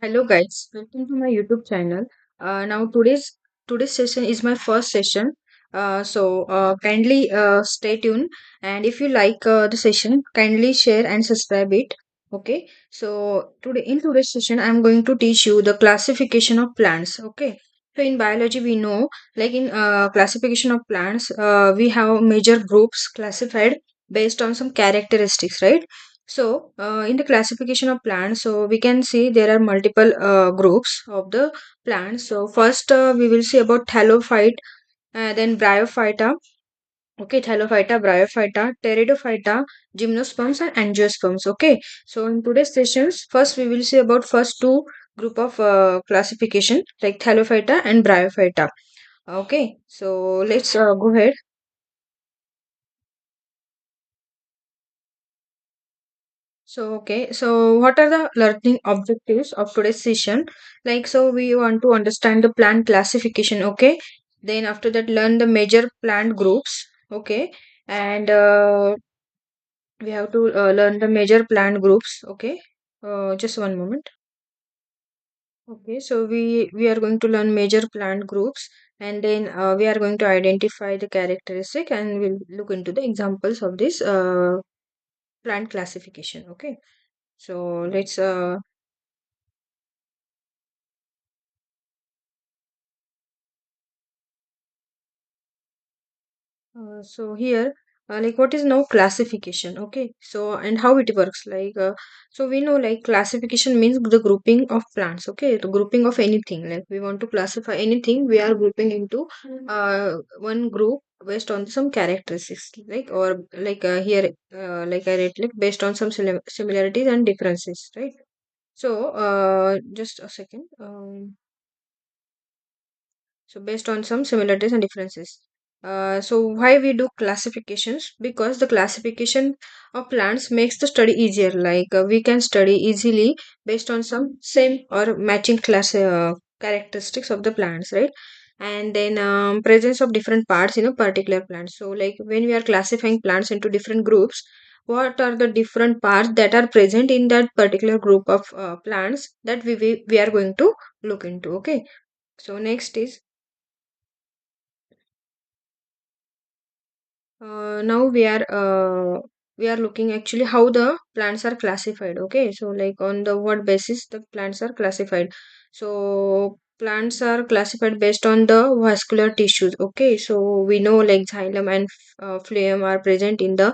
Hello guys, welcome to my YouTube channel. Now today's session is my first session. So kindly stay tuned, and if you like the session, kindly share and subscribe it. Okay. So today in today's session, I'm going to teach you the classification of plants. Okay. So in biology, we know like in classification of plants, we have major groups classified based on some characteristics, right? So, in the classification of plants, so we can see there are multiple groups of the plants. So, first we will see about thallophyte, then bryophyta, okay, thallophyta, bryophyta, pteridophyta, gymnosperms, and angiosperms. Okay, so in today's sessions, first we will see about first two group of classification like thallophyta and bryophyta. Okay, so let's go ahead. So what are the learning objectives of today's session? Like, so we want to understand the plant classification, okay? Then after that, learn the major plant groups, okay? And we have to learn the major plant groups, okay? Just one moment. Okay, so we are going to learn major plant groups, and then we are going to identify the characteristic, and we'll look into the examples of this plant classification, okay? So let's so here, like what is now classification? Okay, so and how it works? So we know like classification means the grouping of plants. Okay, the grouping of anything. Like we want to classify anything, we are grouping into one group based on some characteristics. Like or like here, like I read, like based on some similarities and differences, right? So just a second. So based on some similarities and differences. So why we do classifications? Because the classification of plants makes the study easier. Like we can study easily based on some same or matching class characteristics of the plants, right? And then presence of different parts in a particular plant. So like when we are classifying plants into different groups, what are the different parts that are present in that particular group of plants that we are going to look into? Okay. So next is now we are looking actually how the plants are classified. Okay, so like on the what basis the plants are classified. So plants are classified based on the vascular tissues. Okay, so we know like xylem and phloem are present in the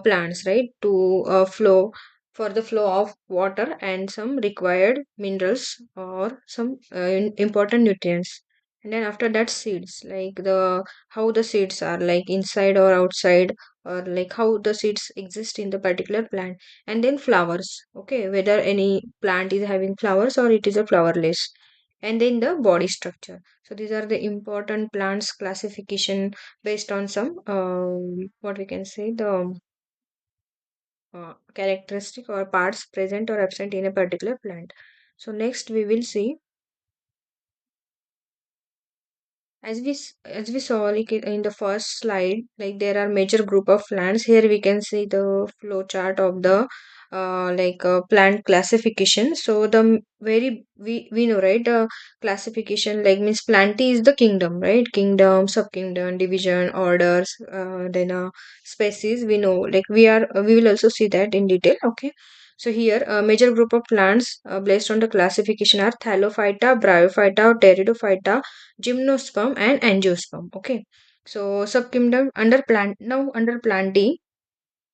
plants, right, to flow for the flow of water and some required minerals or some important nutrients. And then after that seeds, like the how the seeds are like inside or outside, or like how the seeds exist in the particular plant. And then flowers, okay, whether any plant is having flowers or it is a flowerless. And then the body structure. So these are the important plants classification based on some what we can say the characteristic or parts present or absent in a particular plant. So next we will see, as we saw like in the first slide, like there are major group of plants. Here we can see the flow chart of the plant classification. So the very we know, right, the classification like means planty is the kingdom, right? Kingdom, subkingdom, division, orders, then species. We know like we will also see that in detail. Okay, so here a major group of plants based on the classification are thallophyta, bryophyta, pteridophyta, gymnosperm, and angiosperm. Okay, so subkingdom under plant, now under plantae,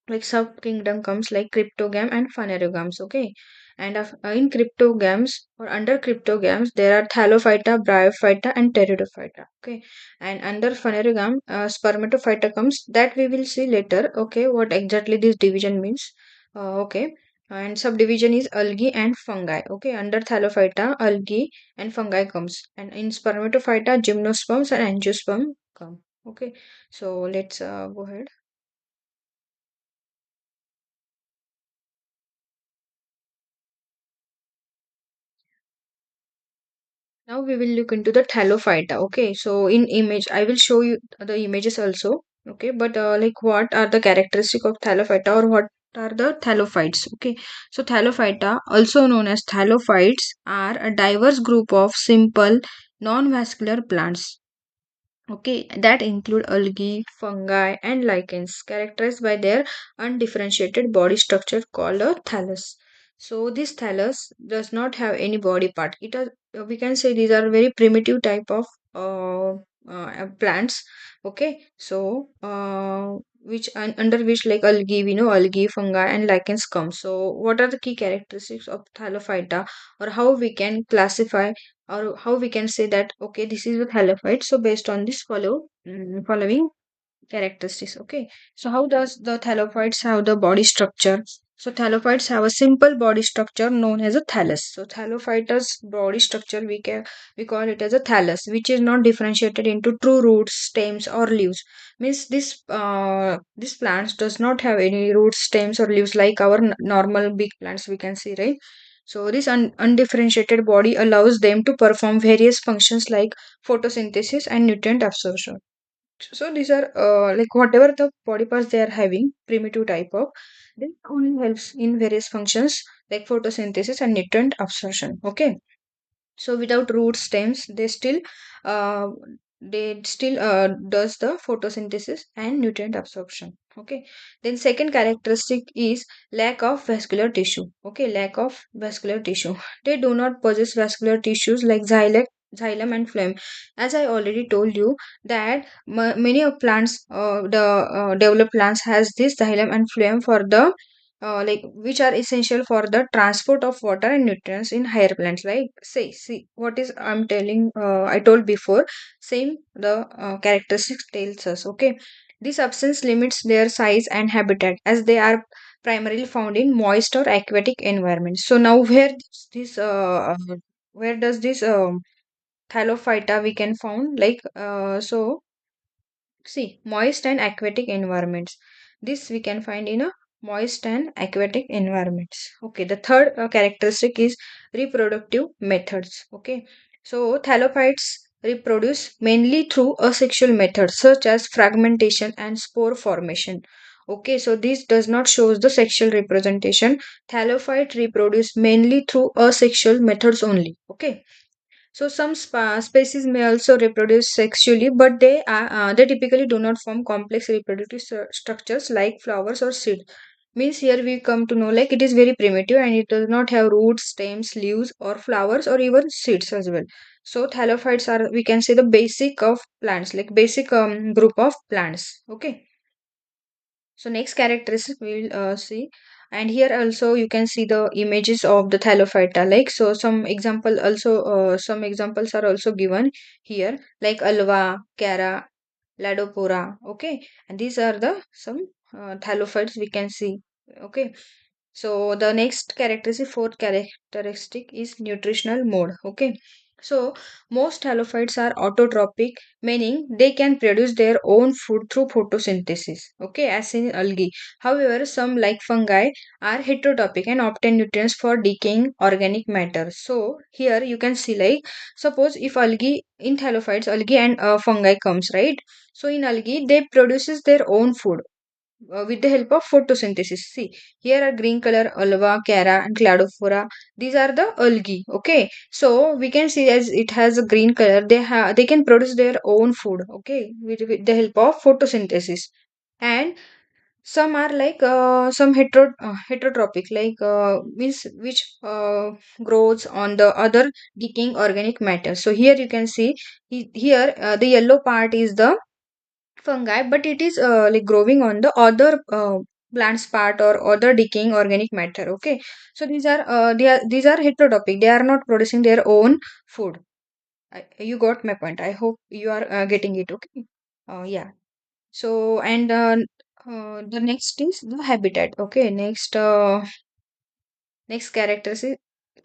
like subkingdom comes like cryptogam and phanerogams. Okay, and in cryptogams or under cryptogams there are thallophyta, bryophyta, and pteridophyta. Okay, and under phanerogam, spermatophyta comes, that we will see later. Okay, what exactly this division means. Okay, and subdivision is algae and fungi. Okay, under thallophyta algae and fungi comes, and in spermatophyta gymnosperms and angiosperm come. Okay, so let's go ahead. Now we will look into the thallophyta. Okay, so in image, I will show you the images also. Okay, but like what are the characteristic of thallophyta, or what are the thallophytes. Okay, so thallophyta, also known as thallophytes, are a diverse group of simple non-vascular plants. Okay, that include algae, fungi, and lichens, characterized by their undifferentiated body structure called a thallus. So this thallus does not have any body part. It is, we can say these are very primitive type of plants. Okay, so which under which like algae, we know algae, fungi, and lichens come. So what are the key characteristics of thallophyta, or how we can classify, or how we can say that okay, this is a thallophyte? So based on this following characteristics. Okay, so how does the thallophytes have the body structure? So thallophytes have a simple body structure known as a thallus. So thallophytes body structure, we call it as a thallus, which is not differentiated into true roots, stems, or leaves. Means this plants does not have any roots, stems, or leaves like our normal big plants we can see, right? So this undifferentiated body allows them to perform various functions like photosynthesis and nutrient absorption. So these are like whatever the body parts they are having, primitive type of, this only helps in various functions like photosynthesis and nutrient absorption. Okay, so without root stems, uh, they still does the photosynthesis and nutrient absorption. Okay, then second characteristic is lack of vascular tissue. Okay, lack of vascular tissue. They do not possess vascular tissues like xylem and phloem. As I already told you that many of plants, the developed plants has this xylem and phloem for the like which are essential for the transport of water and nutrients in higher plants. Like say, see what is I'm telling, I told before, same the characteristics tells us. Okay, this absence limits their size and habitat as they are primarily found in moist or aquatic environments. So now this where does this thallophyta we can found, like so see, moist and aquatic environments. This we can find in a moist and aquatic environments. Okay, the third characteristic is reproductive methods. Okay, so thallophytes reproduce mainly through asexual methods such as fragmentation and spore formation. Okay, so this does not shows the sexual representation. Thallophytes reproduce mainly through asexual methods only. Okay, so some species may also reproduce sexually, but they typically do not form complex reproductive structures like flowers or seeds. Means here we come to know like it is very primitive and it does not have roots, stems, leaves, or flowers, or even seeds as well. So thallophytes are, we can say, the basic of plants, like basic group of plants. Okay. So next characteristic we will see, and here also you can see the images of the thallophyta. Like so, some examples are also given here, like alva, cara, ladopora. Okay, and these are the some thallophytes we can see. Okay, so the next characteristic, fourth characteristic is nutritional mode. Okay. So most halophytes are autotrophic, meaning they can produce their own food through photosynthesis. Okay, as in algae. However, some like fungi are heterotrophic and obtain nutrients for decaying organic matter. So here you can see like suppose if algae in thallophytes, algae and fungi comes, right. So in algae they produces their own food with the help of photosynthesis. See, here are green color alva, cara, and cladophora. These are the algae. Okay, so we can see as it has a green color. They can produce their own food. Okay, with the help of photosynthesis, and some are like some heterotrophic, like means which grows on the other decaying organic matter. So here you can see here the yellow part is the fungi, but it is like growing on the other plants part or other decaying organic matter. Okay, so these are heterotrophic, they are not producing their own food. You got my point, I hope you are getting it. Okay, yeah. So and the next is the habitat. Okay, next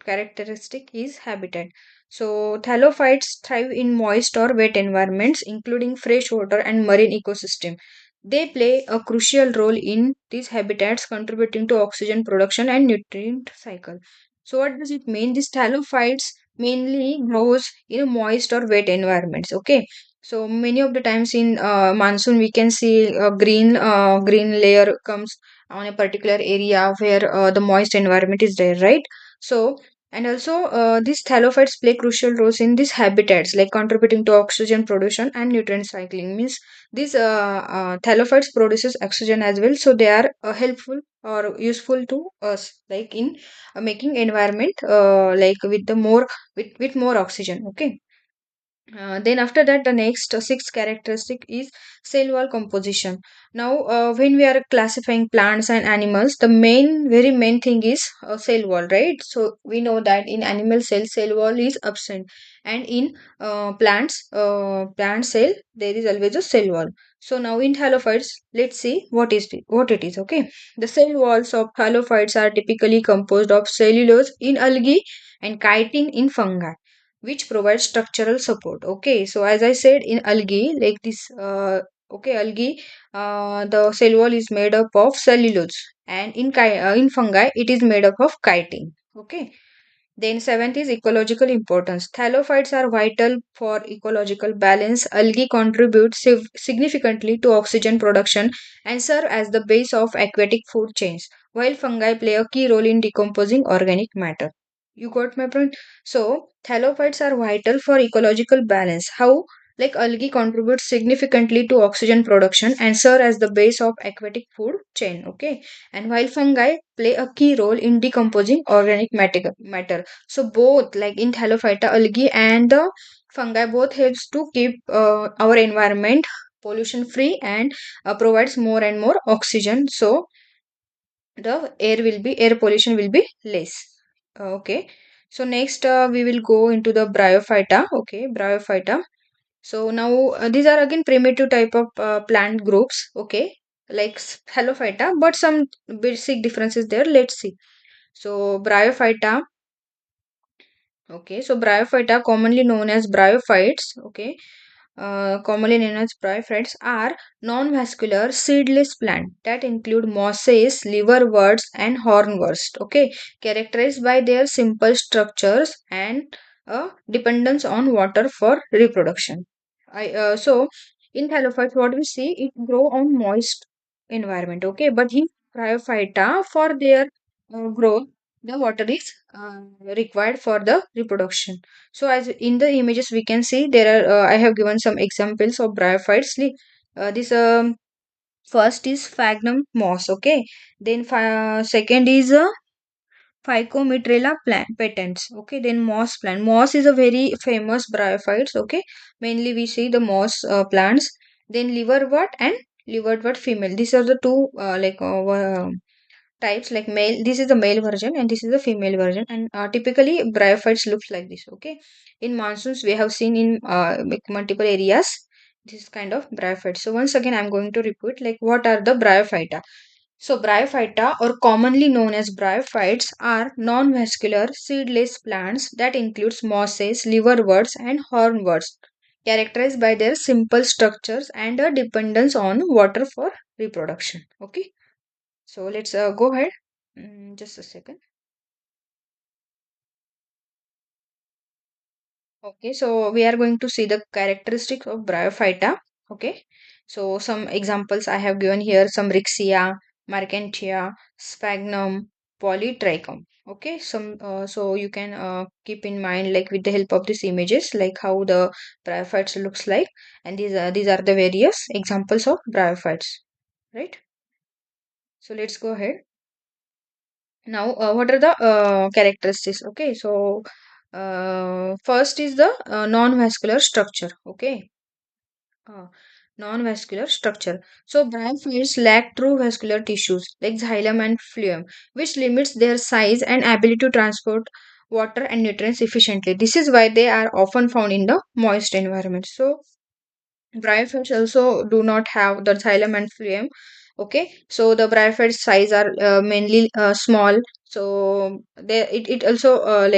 characteristic is habitat. So, thallophytes thrive in moist or wet environments, including freshwater and marine ecosystem. They play a crucial role in these habitats, contributing to oxygen production and nutrient cycle. So, what does it mean? These thallophytes mainly grows in moist or wet environments. Okay. So many of the times in monsoon we can see a green layer comes on a particular area where the moist environment is there, right? So, and also these thallophytes play crucial roles in these habitats, like contributing to oxygen production and nutrient cycling. Means these thallophytes produces oxygen as well, so they are helpful or useful to us, like in making environment like with the more with more oxygen. Okay. Then after that, the next sixth characteristic is cell wall composition. Now, when we are classifying plants and animals, the very main thing is cell wall, right? So we know that in animal cell, cell wall is absent, and in plant cell, there is always a cell wall. So now in halophytes, let's see what it is. Okay, the cell walls of halophytes are typically composed of cellulose in algae and chitin in fungi, which provides structural support. Okay, so as I said, in algae, like this okay, algae, the cell wall is made up of cellulose, and in fungi it is made up of chitin. Okay. Then seventh is ecological importance. Thallophytes are vital for ecological balance. Algae contribute significantly to oxygen production and serve as the base of aquatic food chains, while fungi play a key role in decomposing organic matter. You got my point? So, thallophytes are vital for ecological balance. How? Like algae contributes significantly to oxygen production and serve as the base of aquatic food chain. Okay, and while fungi play a key role in decomposing organic matter. So both, like in thallophyta, algae and the fungi, both helps to keep our environment pollution free and provides more and more oxygen. So the air pollution will be less. Okay. So next we will go into the bryophyta. Okay, bryophyta. So now these are again primitive type of plant groups. Okay, like thallophyta, but some basic differences there. Let's see. So bryophyta. Okay, so bryophyta, commonly known as bryophytes, okay, commonly known as bryophytes, are non-vascular seedless plant that include mosses, liverworts, and hornworts. Okay, characterized by their simple structures and dependence on water for reproduction. So in thallophytes, what we see, it grow on moist environment. Okay, but in bryophyta, for their growth, the water is required for the reproduction. So as in the images we can see, there are I have given some examples of bryophytes. This first is sphagnum moss. Okay, then second is Phycometrella plant patents. Okay, then moss plant. Moss is a very famous bryophytes. Okay, mainly we see the moss plants. Then liverwort and liverwort female. These are the two types, like male. This is the male version and this is the female version, and typically bryophytes looks like this. Okay, in monsoons we have seen in like multiple areas this kind of bryophytes. So once again I'm going to repeat, like what are the bryophyta. So bryophyta, or commonly known as bryophytes, are non-vascular seedless plants that includes mosses, liverworts, and hornworts, characterized by their simple structures and a dependence on water for reproduction. Okay, so let's go ahead. Just a second. Okay, so we are going to see the characteristics of bryophyta. Okay, so some examples I have given here: some Rixia, Marcantia, Sphagnum, Polytrichum. Okay, some so you can keep in mind, like with the help of these images, like how the bryophytes looks like, and these are the various examples of bryophytes, right? So let's go ahead. Now, what are the characteristics? Okay, so first is the non-vascular structure. Okay, uh, non-vascular structure. So, bryophytes lack true vascular tissues like xylem and phloem, which limits their size and ability to transport water and nutrients efficiently. This is why they are often found in the moist environment. So, bryophytes also do not have the xylem and phloem. Okay, so the bryophyte size are mainly small. So it also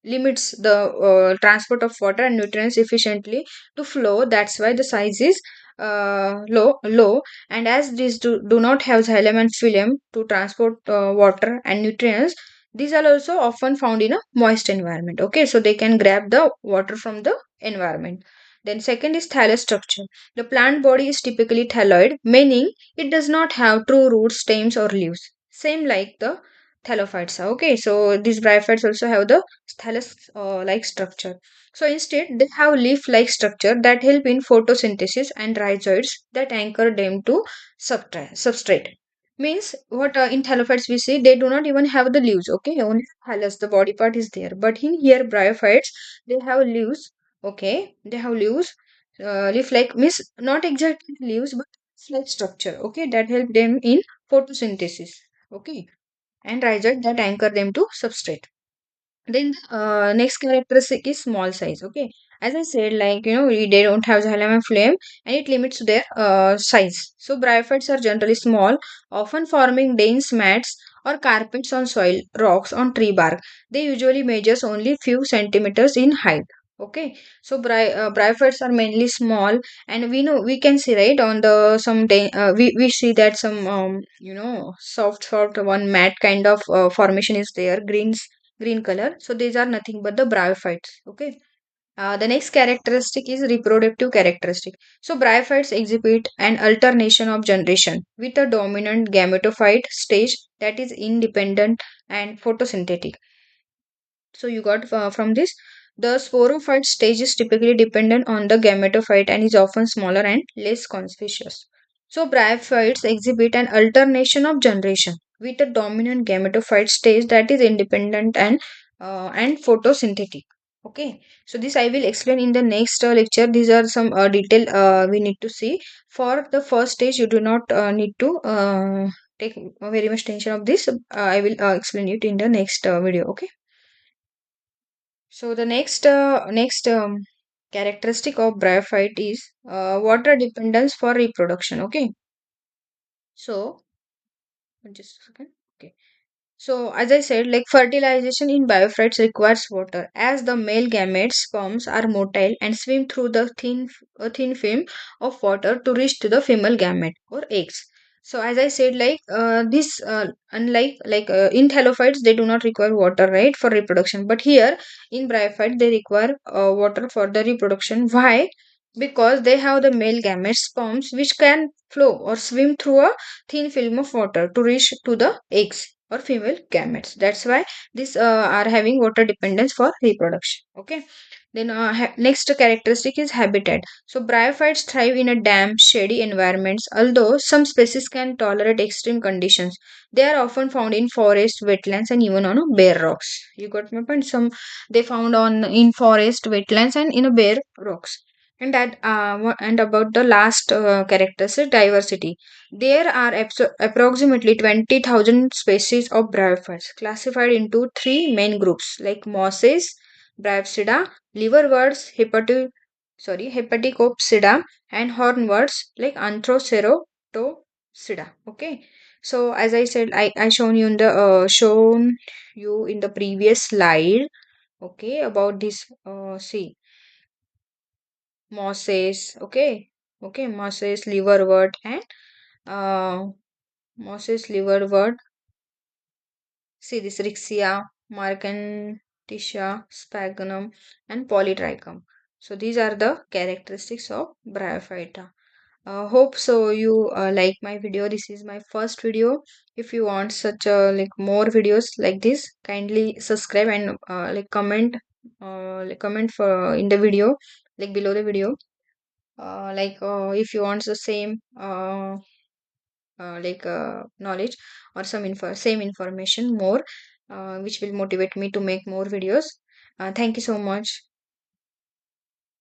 limits the transport of water and nutrients efficiently to flow. That's why the size is low. And as these do not have xylem and phloem to transport water and nutrients, these are also often found in a moist environment. Okay, so they can grab the water from the environment. Then second is thallus structure. The plant body is typically thalloid, meaning it does not have true roots, stems, or leaves. Same like the thallophytes. Okay, so these bryophytes also have the thallus like structure. So instead, they have leaf-like structure that help in photosynthesis and rhizoids that anchor them to substrate. Means what in thallophytes we see they do not even have the leaves. Okay, only thallus, the body part is there. But in here bryophytes, they have leaves. Okay, they have leaves. Leaf-like means not exactly leaves, but like structure. Okay, that help them in photosynthesis. Okay, and rhizoid that anchor them to substrate. Then next characteristic is small size. Okay, as I said, like they don't have xylem and phloem, and it limits their size. So bryophytes are generally small, often forming dense mats or carpets on soil, rocks, on tree bark. They usually measures only few centimeters in height. Okay, so bryophytes are mainly small, and we know we can see right on the we see that some soft one mat kind of formation is there, green color. So these are nothing but the bryophytes. Okay. The next characteristic is reproductive characteristic. So bryophytes exhibit an alternation of generation with a dominant gametophyte stage that is independent and photosynthetic. So you got from this, the sporophyte stage is typically dependent on the gametophyte and is often smaller and less conspicuous. So bryophytes exhibit an alternation of generation with a dominant gametophyte stage that is independent and photosynthetic. Okay, so this I will explain in the next lecture. These are some detail we need to see. For the first stage, you do not need to take very much tension of this. I will explain it in the next video. Okay. So the next characteristic of bryophyte is water dependence for reproduction. Okay. So just a second. Okay. So, as I said, like fertilization in biophytes requires water, as the male gametes sperms are motile and swim through the thin film of water to reach to the female gamete or eggs. So, as I said, like this, unlike in thallophytes, they do not require water, right, for reproduction. But here in bryophyte, they require water for the reproduction. Why? Because they have the male gametes sperms which can flow or swim through a thin film of water to reach to the eggs or female gametes. That's why these are having water dependence for reproduction. Okay. Then next characteristic is habitat. So bryophytes thrive in a damp, shady environments. Although some species can tolerate extreme conditions, they are often found in forests, wetlands, and even on bare rocks. You got my point. Some they found on in forest, wetlands, and in a bare rocks. And that and about the last characteristic diversity, there are approximately 20,000 species of bryophytes classified into three main groups like mosses, bryopsida, liverworts, hepaticopsida, and hornworts like anthroceratopsida. Okay. So as I said, I shown you in the previous slide. Okay, about this see mosses. Okay, okay, mosses, liverwort, and uh, Moses liverwort. See this Rixia, Marcantitia, Sphagnum, and Polytrichum. So these are the characteristics of Bryophyta. Hope so you like my video. This is my first video. If you want such like more videos like this, kindly subscribe and comment for in the video, like below the video. If you want the same knowledge or same information more, which will motivate me to make more videos. Thank you so much.